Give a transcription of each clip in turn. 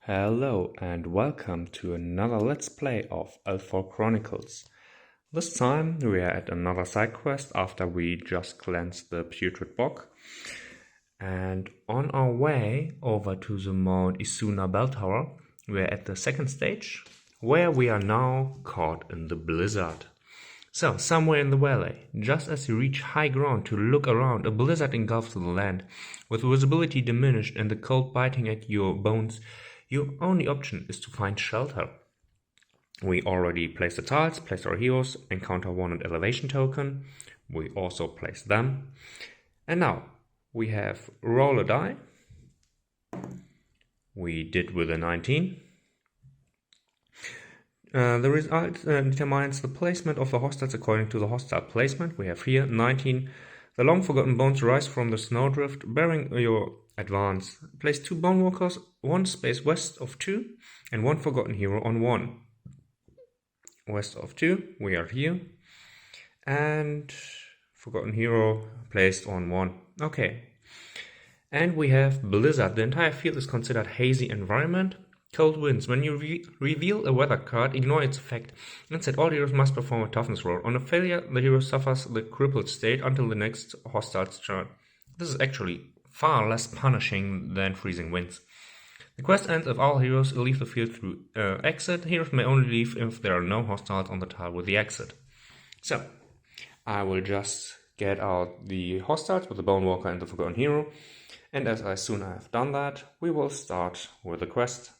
Hello and welcome to another Let's Play of Eldfall Chronicles. This time we are at another side quest after we just cleansed the Putrid Bog. And on our way over to the Mount Isuna Bell Tower, we are at the second stage, where we are now caught in the blizzard. So, somewhere in the valley, just as you reach high ground to look around, a blizzard engulfs the land. With visibility diminished and the cold biting at your bones, your only option is to find shelter. We already placed the tiles, placed our heroes, encounter wanted elevation token. We also placed them. And now, we have roll a die. We did with a 19. The result determines the placement of the hostiles according to the hostile placement. We have here 19. The long forgotten bones rise from the snowdrift, bearing your advance. Place 2 bone walkers, 1 space west of 2, and 1 forgotten hero on 1. West of 2, we are here. And forgotten hero placed on 1. Okay. And we have blizzard. The entire field is considered hazy environment. Cold winds. When you reveal a weather card, ignore its effect. Instead, all heroes must perform a toughness roll. On a failure, the hero suffers the crippled state until the next hostile's turn. This is actually far less punishing than freezing winds. The quest ends if all heroes leave the field through exit. Heroes may only leave if there are no hostiles on the tile with the exit. So, I will just get out the hostiles with the Bone Walker and the Forgotten Hero. And as soon as I have done that, we will start with the quest.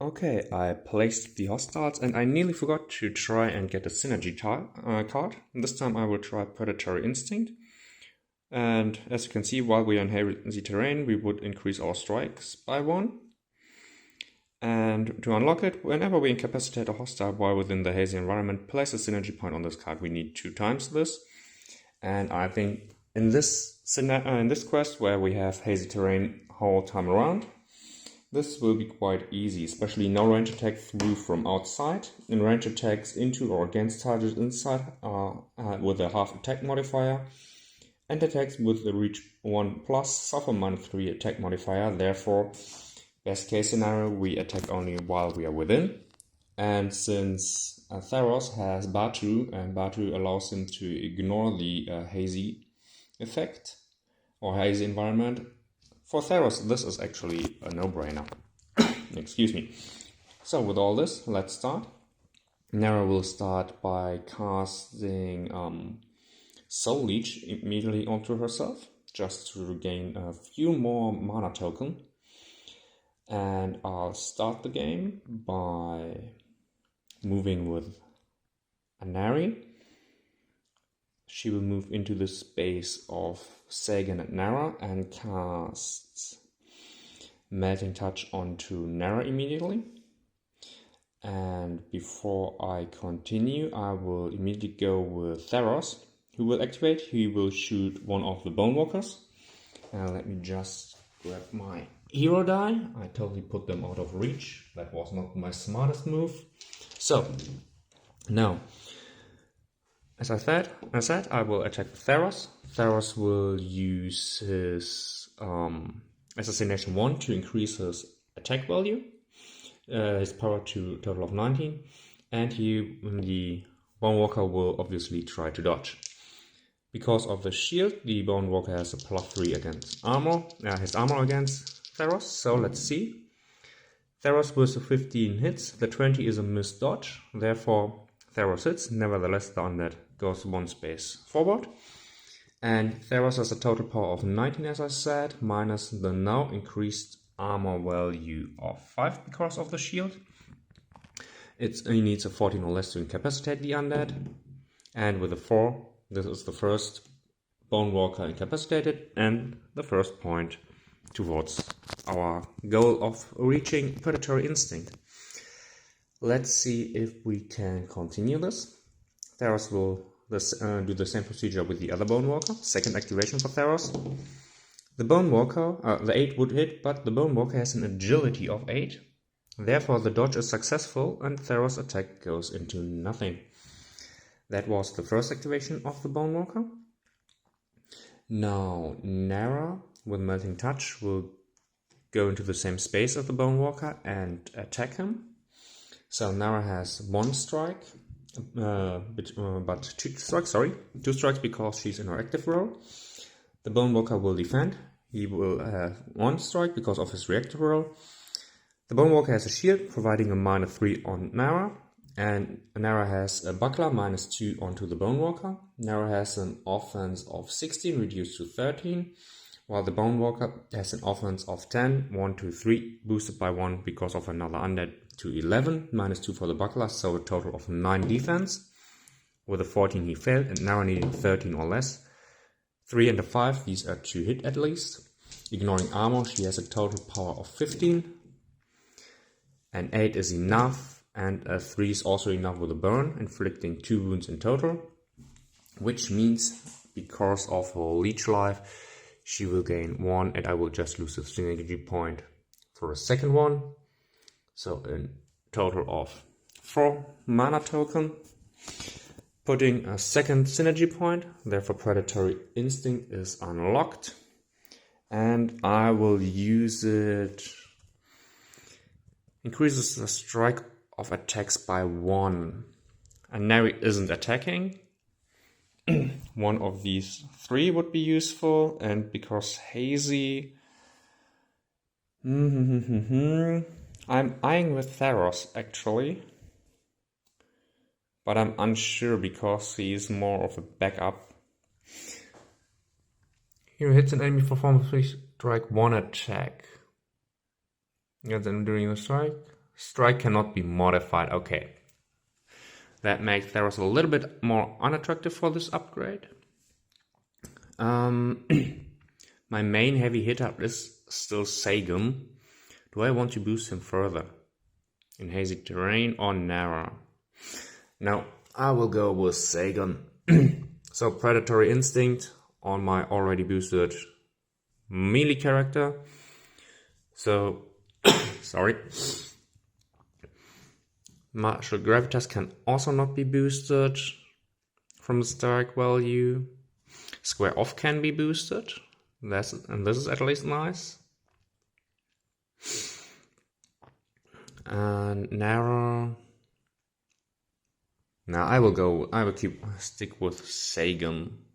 Okay, I placed the hostiles and I nearly forgot to try and get a synergy card. This time I will try Predatory Instinct. And as you can see, while we are in hazy terrain, we would increase our strikes by 1. And to unlock it, whenever we incapacitate a hostile while within the hazy environment, place a synergy point on this card. We need 2 times this. And I think in this quest where we have hazy terrain whole time around, this will be quite easy, especially no range attack through from outside. In range attacks into or against targets inside are with a half attack modifier, and attacks with the reach 1 plus suffer -3 attack modifier. Therefore, best case scenario, we attack only while we are within. And since Theros has Batu, and Batu allows him to ignore the hazy effect or hazy environment, for Theros, this is actually a no-brainer. Excuse me. So with all this, let's start. Nara will start by casting Soul Leech immediately onto herself, just to regain a few more mana token. And I'll start the game by moving with Anari. She will move into the space of Sagan and Nara and cast Melting Touch onto Nara immediately. And before I continue, I will immediately go with Theros, who will activate. He will shoot one of the Bone Walkers. Let me just grab my hero die. I totally put them out of reach. That was not my smartest move. So, now, as I said, I will attack Theros. Theros will use his Assassination 1 to increase his attack value, his power to a total of 19, and the Bone Walker will obviously try to dodge. Because of the shield, the Bone Walker has a +3 against armor, his armor against Theros, so let's see. Theros with the 15 hits, the 20 is a missed dodge, therefore Theros hits, nevertheless the undead goes 1 space forward. And Theros has a total power of 19, as I said, minus the now increased armor value of 5 because of the shield. He needs a 14 or less to incapacitate the undead. And with a 4, this is the first Bone Walker incapacitated and the first point towards our goal of reaching Predatory Instinct. Let's see if we can continue this. Theros will do the same procedure with the other Bone Walker. Second activation for Theros. The Bone Walker, the 8 would hit, but the Bone Walker has an agility of 8. Therefore, the dodge is successful and Theros' attack goes into nothing. That was the first activation of the Bone Walker. Now, Nara with Melting Touch will go into the same space as the Bone Walker and attack him. So Nara has 1 strike, but 2 strikes, 2 strikes because she's in her active role. The Bone Walker will defend. He will have 1 strike because of his reactive role. The Bone Walker has a shield, providing a -3 on Nara. And Nara has a buckler, -2 onto the Bone Walker. Nara has an offense of 16, reduced to 13. While the Bone Walker has an offense of 10, 1 to 3, boosted by 1 because of another undead to 11, -2 for the buckler, so a total of 9 defense. With a 14 he failed, and Nara needing 13 or less. 3 and a 5, these are to hit at least. Ignoring armor, she has a total power of 15. And 8 is enough, and a 3 is also enough with a burn, inflicting 2 wounds in total. Which means, because of her leech life, she will gain 1, and I will just lose a synergy point for a second one. So a total of 4 mana token. Putting a second synergy point, therefore Predatory Instinct is unlocked. And I will use it. Increases the strike of attacks by 1. And Neri isn't attacking. One of these 3 would be useful, and because Hazy... I'm eyeing with Theros actually. But I'm unsure because he is more of a backup. Here hits an enemy for form of 3 strike 1 attack. And then during the strike. Strike cannot be modified. Okay. That makes Theros a little bit more unattractive for this upgrade. My main heavy hitter is still Sagan. Do I want to boost him further? In Hazy Terrain or Nara? Now, I will go with Sagan. So, Predatory Instinct on my already boosted melee character. So, sorry. Martial Gravitas can also not be boosted from the strike value. Square Off can be boosted. And this is at least nice. And Nara. Now I will stick with Sagan.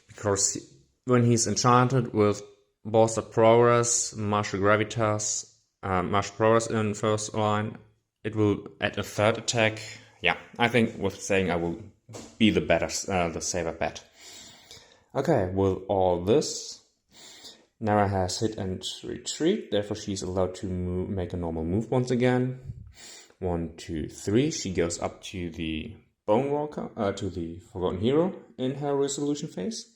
Because when he's enchanted with Bolster Progress, Martial Gravitas, Martial Progress in first line, it will add a 3rd attack. Yeah, I think with saying I will be the safer bet. Okay, with all this, Nara has hit and retreat, therefore she's allowed to make a normal move once again. 1, 2, 3. She goes up to the Bone Walker, to the Forgotten Hero in her resolution phase.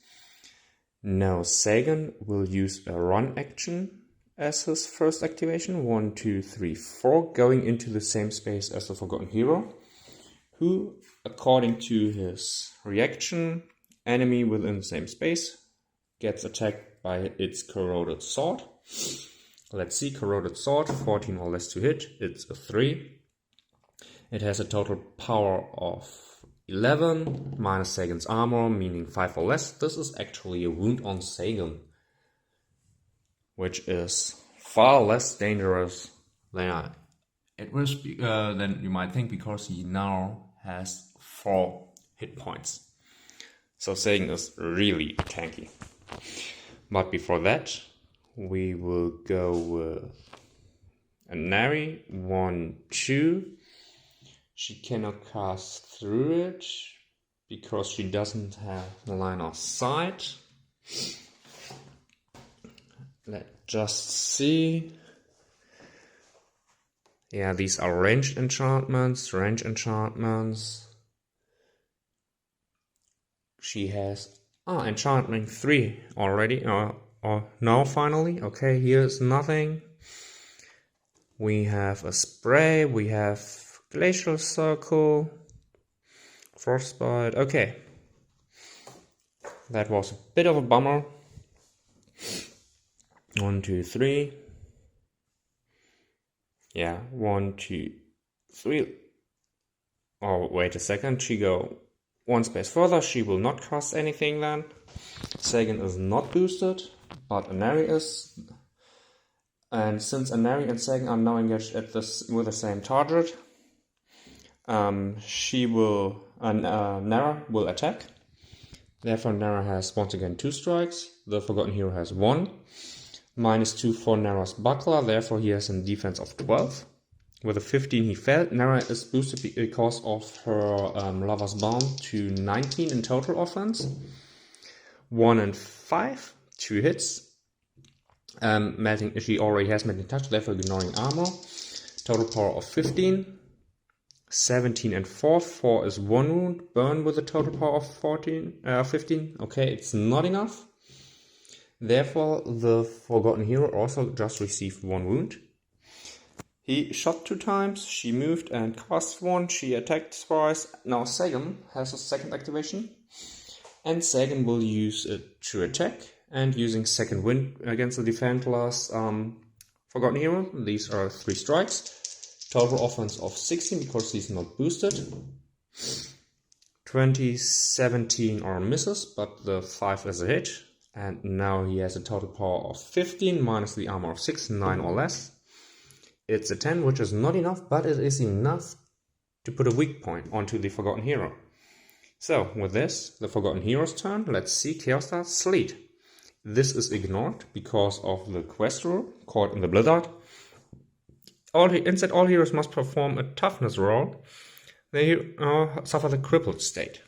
Now Sagan will use a run action as his first activation. 1, 2, 3, 4, going into the same space as the Forgotten Hero, who, according to his reaction, enemy within the same space gets attacked by its Corroded Sword. Let's see, Corroded Sword, 14 or less to hit, it's a 3. It has a total power of 11, minus Sagan's armor, meaning 5 or less. This is actually a wound on Sagan, which is far less dangerous than than you might think, because he now has 4 hit points. So Sagan is really tanky. But before that, we will go with a Nari, 1, 2. She cannot cast through it because she doesn't have the line of sight. Let's just see. Yeah, these are ranged enchantments. She has enchantment 3 already. Or now finally. Okay, here's nothing. We have a spray. We have Glacial Circle, Frostbite. Okay, that was a bit of a bummer. 1, 2, 3. Yeah, 1, 2, 3. Oh, wait a second. She go 1 space further. She will not cast anything then. Sagan is not boosted, but Anari is. And since Anari and Sagan are now engaged at this with the same target, Nara will attack. Therefore, Nara has once again 2 strikes. The Forgotten Hero has 1. -2 for Nara's buckler, therefore he has a defense of 12. With a 15 he failed. Nara is boosted because of her Lover's Bond to 19 in total offense. 1 and 5, 2 hits. She already has Melting Touch, therefore ignoring armor. Total power of 15. 17 and 4. 4 is 1 wound. Burn with a total power of 15. Okay, it's not enough. Therefore, the Forgotten Hero also just received 1 wound. He shot 2 times, she moved and cast 1, she attacked twice. Now Sagan has a second activation. And Sagan will use it to attack. And using second wind against the defenseless Forgotten Hero, these are 3 strikes. Total offense of 16 because he's not boosted. 20, 17 are misses, but the 5 is a hit. And now he has a total power of 15 minus the armor of 6, 9 or less. It's a 10, which is not enough, but it is enough to put a weak point onto the Forgotten Hero. So, with this, the Forgotten Hero's turn. Let's see Chaos Dart Sleet. This is ignored because of the quest rule, caught in the Blizzard. Instead, all heroes must perform a toughness roll. They suffer the crippled state.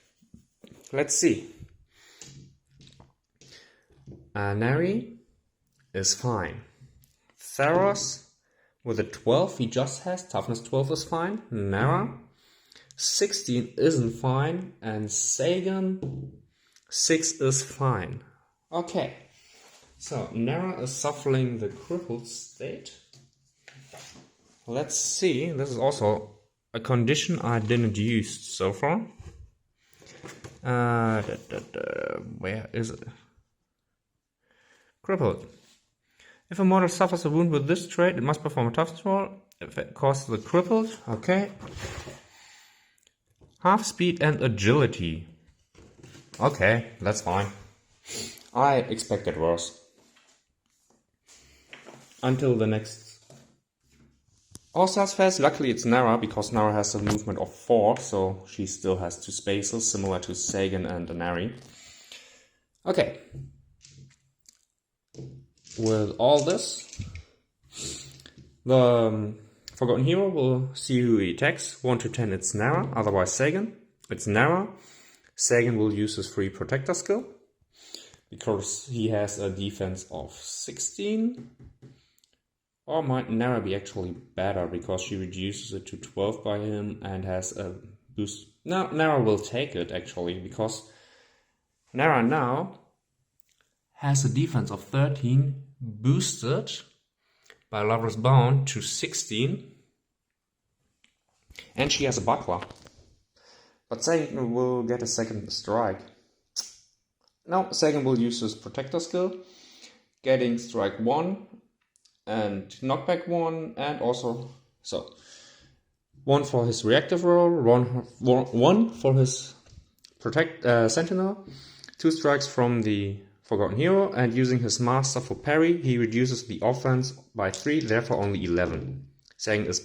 Let's see. Nari is fine. Theros with a 12, he just has toughness 12 is fine. Nara 16 isn't fine, and Sagan 6 is fine. Okay, so Nara is suffering the crippled state. Let's see, this is also a condition I didn't use so far. Where is it? Crippled. If a model suffers a wound with this trait, it must perform a toughness roll. If it causes the crippled, okay. Half speed and agility. Okay, that's fine. I expected worse. Until the next All-Stars phase. Luckily it's Nara, because Nara has a movement of 4, so she still has 2 spaces, similar to Sagan and Anari. Okay. With all this, the Forgotten Hero will see who he attacks. 1 to 10 it's Nara, otherwise Sagan. It's Nara. Sagan will use his free protector skill, because he has a defense of 16. Or might Nara be actually better, because she reduces it to 12 by him and has a boost. No, Nara will take it actually, because Nara now has a defense of 13, boosted by Lover's Bond to 16, and she has a buckler. But Sagan will get a second strike. Now Sagan will use his protector skill, getting strike 1 and knockback 1, and also 1 for his reactive roll, 1 for his sentinel, 2 strikes from the Forgotten Hero, and using his master for parry, he reduces the offense by 3, therefore only 11. Sagan is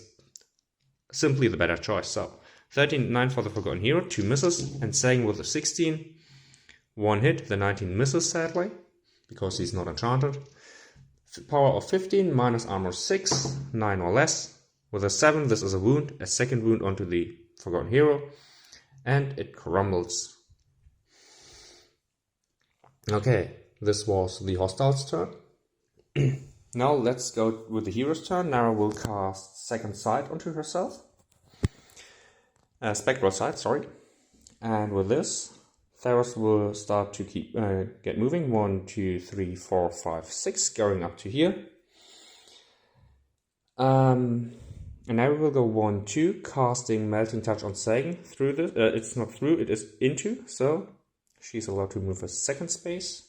simply the better choice. So 13, 9 for the Forgotten Hero, 2 misses, and Sagan with a 16, 1 hit, the 19 misses sadly, because he's not enchanted. Power of 15 minus armor 6, 9 or less. With a 7, this is a wound, a second wound onto the Forgotten Hero, and it crumbles. Okay, this was the hostile's turn. Now let's go with the hero's turn. Nara will cast Second Sight onto herself. Spectral Sight, sorry. And with this, Theros will start to get moving. 1, 2, 3, 4, 5, 6, going up to here. And Nara will go 1, 2, casting Melting Touch on Sagan through this. It's not through, it is into, so she's allowed to move a second space.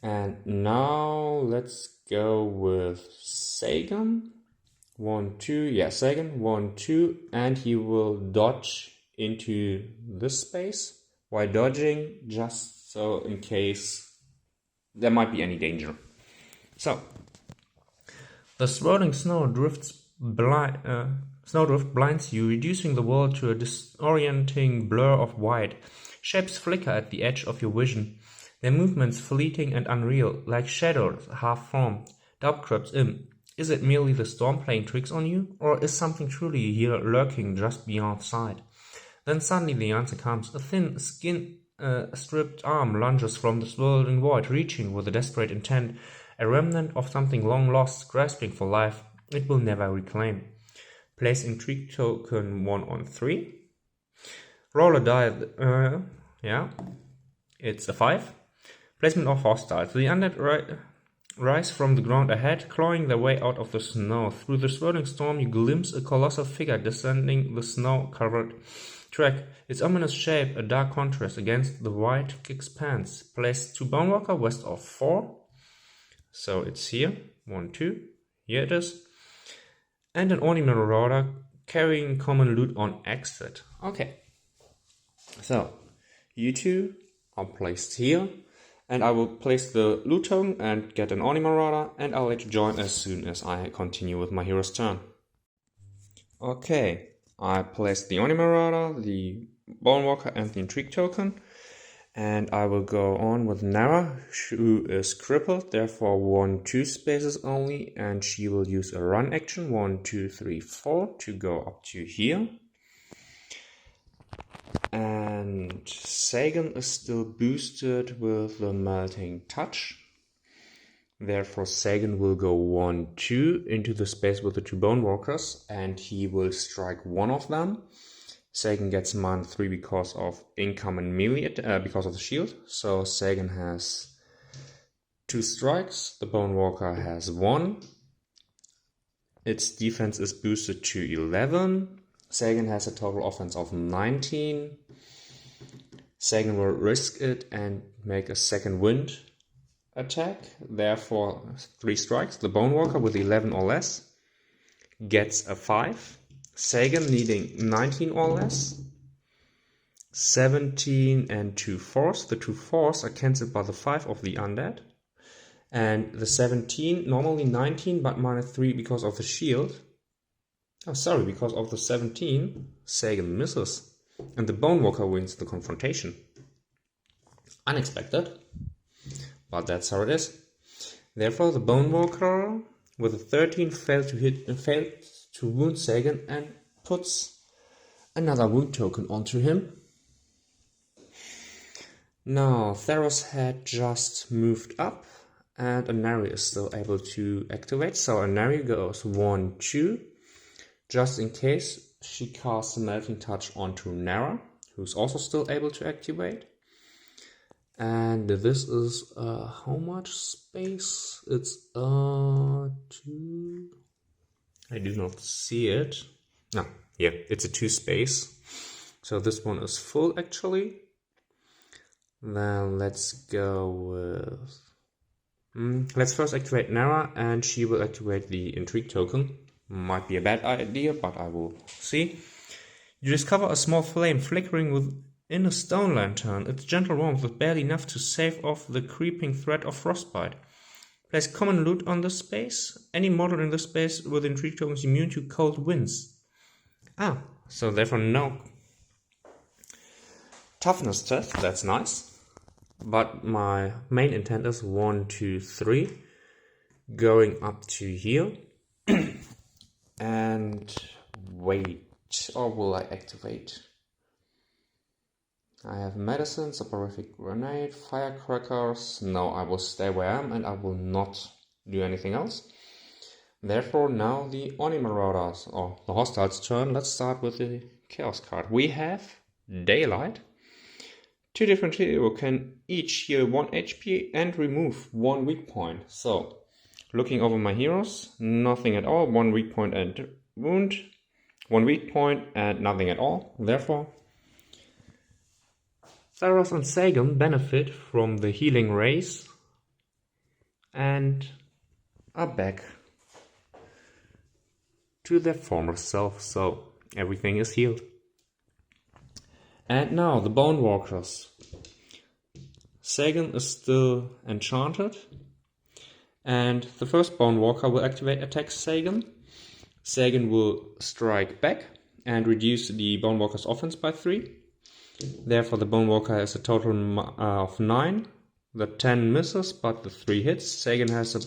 And now let's go with Sagan. 1, 2, yeah, Sagan, 1, 2, and he will dodge into this space. While dodging, just so in case there might be any danger. So, The swirling snowdrift blinds you, reducing the world to a disorienting blur of white. Shapes flicker at the edge of your vision, their movements fleeting and unreal, like shadows half-formed. Doubt creeps in. Is it merely the storm playing tricks on you, or is something truly here lurking just beyond sight? Then suddenly the answer comes. A thin, skin-stripped arm lunges from the swirling void, reaching with a desperate intent, a remnant of something long lost, grasping for life it will never reclaim. Place intrigue token 1 on 3. Roll a die, it's a 5. Placement of hostiles. The undead rise from the ground ahead, clawing their way out of the snow. Through the swirling storm you glimpse a colossal figure descending the snow-covered track, its ominous shape a dark contrast against the white expanse. Place 2 Bonewalker west of 4. So it's here. 1, 2. Here it is. And an Ornament Marauder carrying common loot on exit. Okay. So, you two are placed here. And I will place the loot token and get an Ornament Marauder, and I'll let you join as soon as I continue with my hero's turn. Okay, I placed the Ornament Marauder, the Bonewalker and the Intrigue token. And I will go on with Nara, who is crippled, therefore 1, 2 spaces only, and she will use a run action, 1, 2, 3, 4, to go up to here. And Sagan is still boosted with the Melting Touch. Therefore Sagan will go 1, 2 into the space with the 2 Bonewalkers, and he will strike one of them. Sagan gets -3 because of incoming melee, because of the shield. So Sagan has 2 strikes, the Bonewalker has 1. Its defense is boosted to 11. Sagan has a total offense of 19. Sagan will risk it and make a second wind attack. Therefore 3 strikes. The Bonewalker with 11 or less gets a 5. Sagan needing 19 or less, 17 and 2 4s. The 2 4s are cancelled by the 5 of the undead. And the 17, normally 19, but -3 because of the shield. Because of the 17, Sagan misses. And the Bonewalker wins the confrontation. Unexpected, but that's how it is. Therefore, the Bonewalker with a 13 failed to wound Sagan and puts another wound token onto him. Now Theros had just moved up and Anari is still able to activate, so Anari goes 1, 2, just in case she casts a Melting Touch onto Nara, who's also still able to activate. And this is how much space? It's 2. I do not see it. No, yeah, it's a 2 space. So this one is full actually. Then let's go with... let's first activate Nara, and she will activate the Intrigue token. Might be a bad idea, but I will see. You discover a small flame flickering within a stone lantern. Its gentle warmth is barely enough to save off the creeping threat of frostbite. Place common loot on this space. Any model in this space with Intrigue token is immune to cold winds. So therefore no toughness test, that's nice. But my main intent is 1, 2, 3, going up to here. And wait, or will I activate? I have medicine, soporific grenade, firecrackers. No, I will stay where I am and I will not do anything else. Therefore, now the Oni Marauders, or the hostiles' turn. Let's start with the Chaos card. We have Daylight. 2 different heroes can each heal 1 HP and remove 1 weak point. So, looking over my heroes, nothing at all. 1 weak point and wound. 1 weak point and nothing at all. Therefore, Theros and Sagan benefit from the healing rays and are back to their former self, so everything is healed. And now the Bonewalkers. Sagan is still enchanted And the first Bone Walker will activate attack Sagan. Sagan will strike back and reduce the Bone Walker's offense by 3. Therefore, the Bone Walker has a total of 9. The 10 misses, but the 3 hits. Sagan has a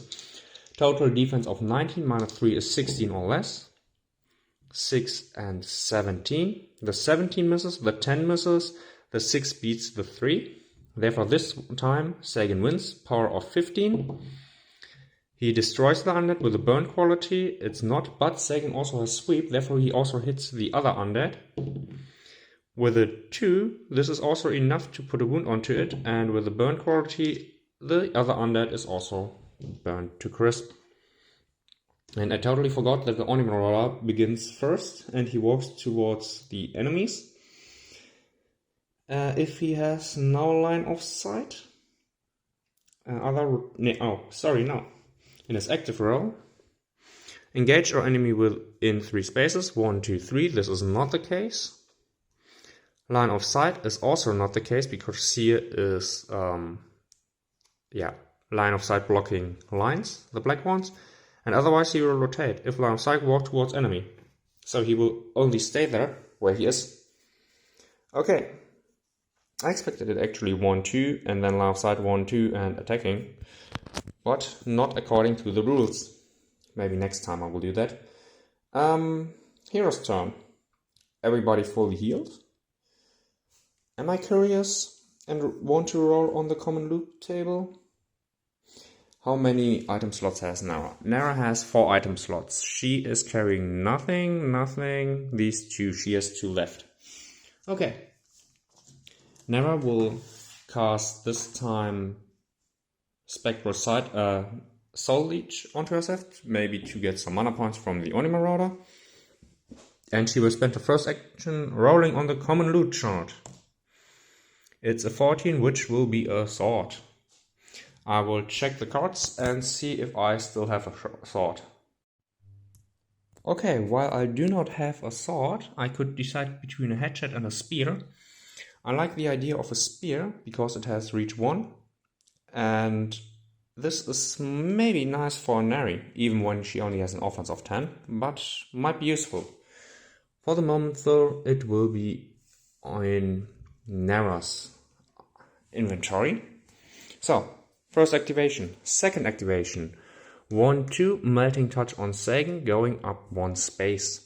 total defense of 19, minus 3 is 16 or less. 6 and 17. The 17 misses, the 10 misses, the 6 beats the 3. Therefore, this time Sagan wins, power of 15. He destroys the undead with a burn quality. It's not, but Sagan also has sweep, therefore he also hits the other undead. With a 2, this is also enough to put a wound onto it, and with the burn quality, the other undead is also burned to crisp. And I totally forgot that the Onimarora begins first, and he walks towards the enemies. If he has no line of sight, in his active role, engage our enemy within 3 spaces, 1, 2, 3. This is not the case. Line of sight is also not the case because here is line of sight blocking lines, the black ones, and otherwise he will rotate. If line of sight, walk towards enemy. So he will only stay there where he is. Okay. I expected it actually 1, 2, and then line of sight 1, 2 and attacking, but not according to the rules. Maybe next time I will do that. Hero's turn. Everybody fully healed. Am I curious and want to roll on the common loot table? How many item slots has Nara? Nara has 4 item slots. She is carrying nothing. These 2, she has 2 left. Okay. Nara will cast this time Spectral Sight, Soul Leech onto herself, maybe to get some mana points from the Oni Marauder. And she will spend the first action rolling on the common loot chart. It's a 14, which will be a sword. I will check the cards and see if I still have a sword. Okay, while I do not have a sword, I could decide between a hatchet and a spear. I like the idea of a spear because it has reach 1, and this is maybe nice for Nari, even when she only has an offense of 10, but might be useful. For the moment though, it will be in Nara's inventory. So, first activation. Second activation. 1, 2, Melting Touch on Sagan, going up 1 space.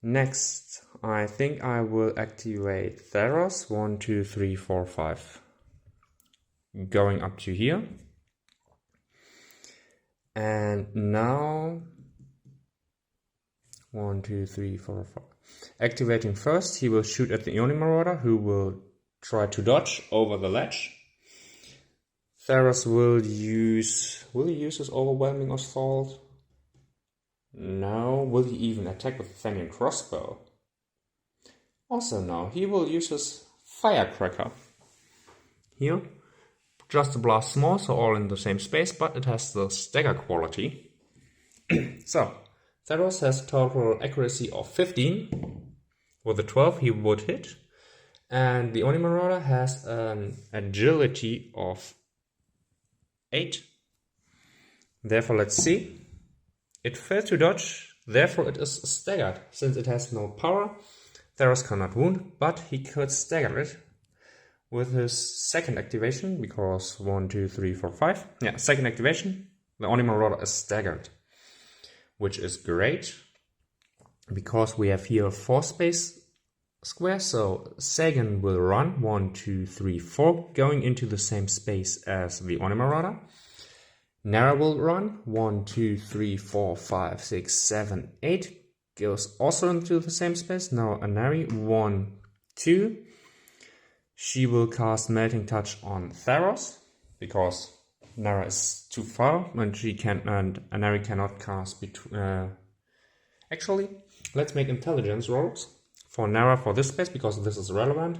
Next, I think I will activate Theros. 1, 2, 3, 4, 5. Going up to here. And now 1, 2, 3, 4, 5. Activating first, he will shoot at the Oni Marauder, who will try to dodge over the ledge. Theros will he use his overwhelming assault? No. Will he even attack with the Fenian crossbow? Also no. He will use his firecracker. Here. Just a blast small, so all in the same space, but it has the stagger quality. So, Theros has total accuracy of 15. With a 12 he would hit. And the Oni Marauder has an agility of 8. Therefore, let's see. It failed to dodge, therefore it is staggered. Since it has no power, Theros cannot wound, but he could stagger it with his second activation, because 1, 2, 3, 4, 5. Yeah, second activation, the Oni Marauder is staggered, which is great, because we have here 4 space squares, so Sagan will run 1, 2, 3, 4, going into the same space as the Oni Marauder. Nara will run 1, 2, 3, 4, 5, 6, 7, 8, goes also into the same space. Now Anari 1, 2. She will cast Melting Touch on Theros because Nara is too far and Anari cannot cast between. Actually, let's make intelligence rolls for Nara for this space because this is relevant.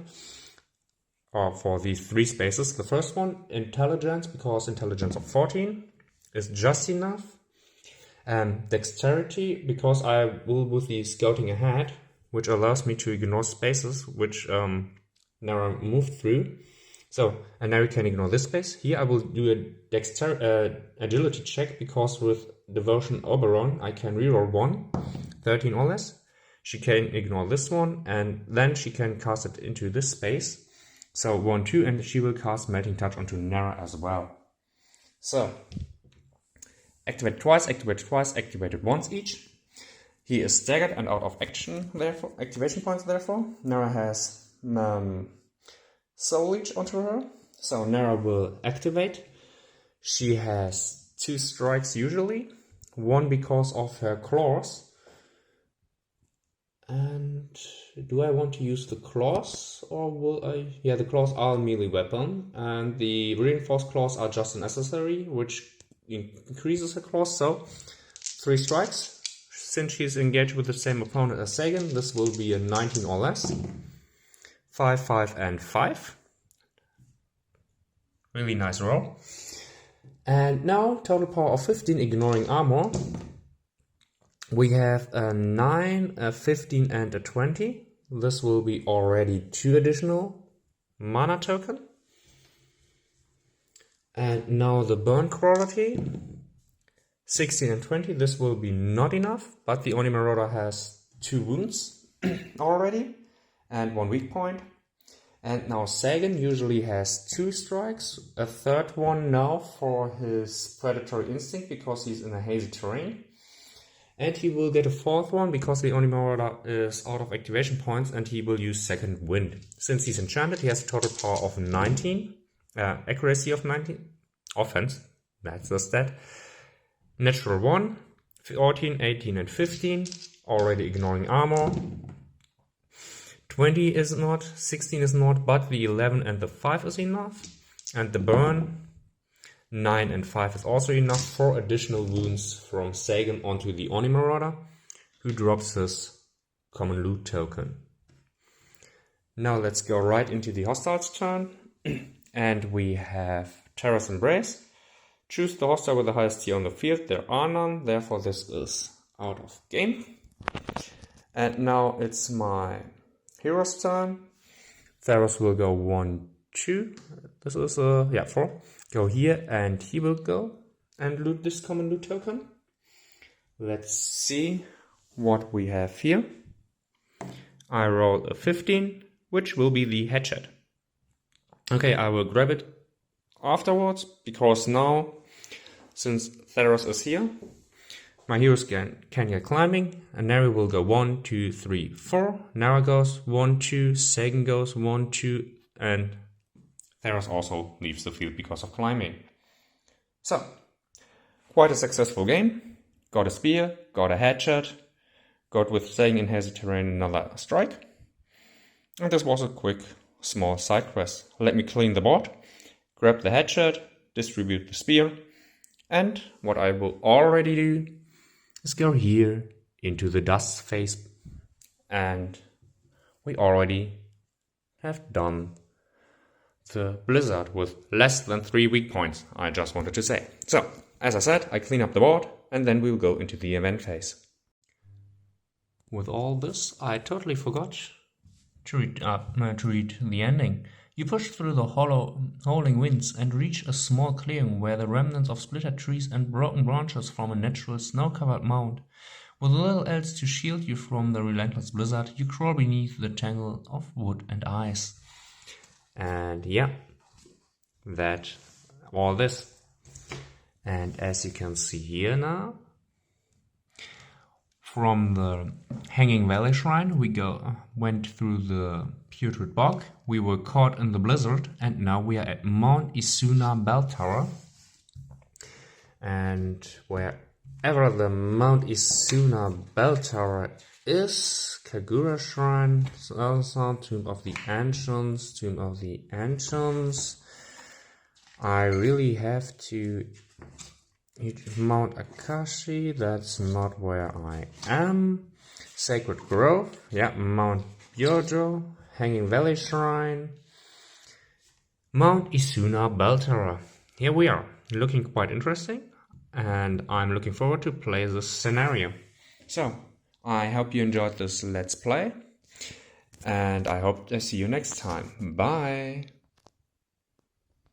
Or for these 3 spaces. The first one, intelligence, because intelligence of 14 is just enough. Dexterity, because I will with the scouting ahead, which allows me to ignore spaces which Nara moved through. So, and now we can ignore this space. Here I will do a agility check, because with the version Oberon I can reroll 1, 13 or less. She can ignore this one, and then she can cast it into this space. So 1, 2, and she will cast Melting Touch onto Nara as well. So, activate twice, activated once each. He is staggered and out of action, therefore, activation points therefore. Nara has Soul Leech onto her, so Nara will activate. She has 2 strikes usually, 1 because of her claws. And do I want to use the claws, or will I? Yeah, the claws are a melee weapon, and the reinforced claws are just an accessory, which increases her claws, so 3 strikes. Since she's engaged with the same opponent as Sagan, this will be a 19 or less. 5, 5, and 5. Really nice roll. And now, total power of 15, ignoring armor. We have a 9, a 15, and a 20. This will be already 2 additional mana token. And now the burn quality. 16 and 20, this will be not enough, but the Oni Marauder has 2 wounds already and 1 weak point. And now Sagan usually has 2 strikes, a 3rd one now for his predatory instinct because he's in a hazy terrain. And he will get a 4th one because the Oni Marauder is out of activation points, and he will use Second Wind. Since he's enchanted, he has a total power of 19, accuracy of 19, offense, that's the stat. Natural 1, 14, 18, and 15, already ignoring armor. 20 is not, 16 is not, but the 11 and the 5 is enough. And the burn, 9 and 5 is also enough for additional wounds from Sagan onto the Oni Marauder, who drops his common loot token. Now let's go right into the hostiles turn. And we have Terra's Embrace. Choose the hostile with the highest tier on the field. There are none, therefore this is out of game. And now it's my hero's turn. Theros will go 1, 2. This is 4. Go here, and he will go and loot this common loot token. Let's see what we have here. I roll a 15, which will be the headshot. Okay, I will grab it afterwards, because now, since Theros is here, my heroes can get climbing, and Nari will go 1, 2, 3, 4. Nara goes 1, 2, Sagan goes 1, 2, and Theros also leaves the field because of climbing. So, quite a successful game. Got a spear, got a headshot, got with Sagan in hazy terrain another strike. And this was a quick, small side quest. Let me clean the board, grab the headshot, distribute the spear, and what I will already do is go here into the dust phase, and we already have done the blizzard with less than 3 weak points, I just wanted to say. So, as I said, I clean up the board, and then we'll go into the event phase. With all this, I totally forgot to read the ending. You push through the howling winds and reach a small clearing where the remnants of splintered trees and broken branches form a natural snow-covered mound. With little else to shield you from the relentless blizzard, you crawl beneath the tangle of wood and ice. And yeah, all this. And as you can see here now, from the Hanging Valley Shrine, we went through the Putrid Bog, we were caught in the blizzard, and now we are at Mount Isuna Bell Tower. And wherever the Mount Isuna Bell Tower is, Kagura Shrine, Tomb of the Ancients, I really have to hit Mount Akashi, that's not where I am. Sacred Grove, Mount Byojo, Hanging Valley Shrine, Mount Isuna Bell Tower. Here we are, looking quite interesting, and I'm looking forward to play this scenario. So, I hope you enjoyed this Let's Play, and I hope to see you next time. Bye!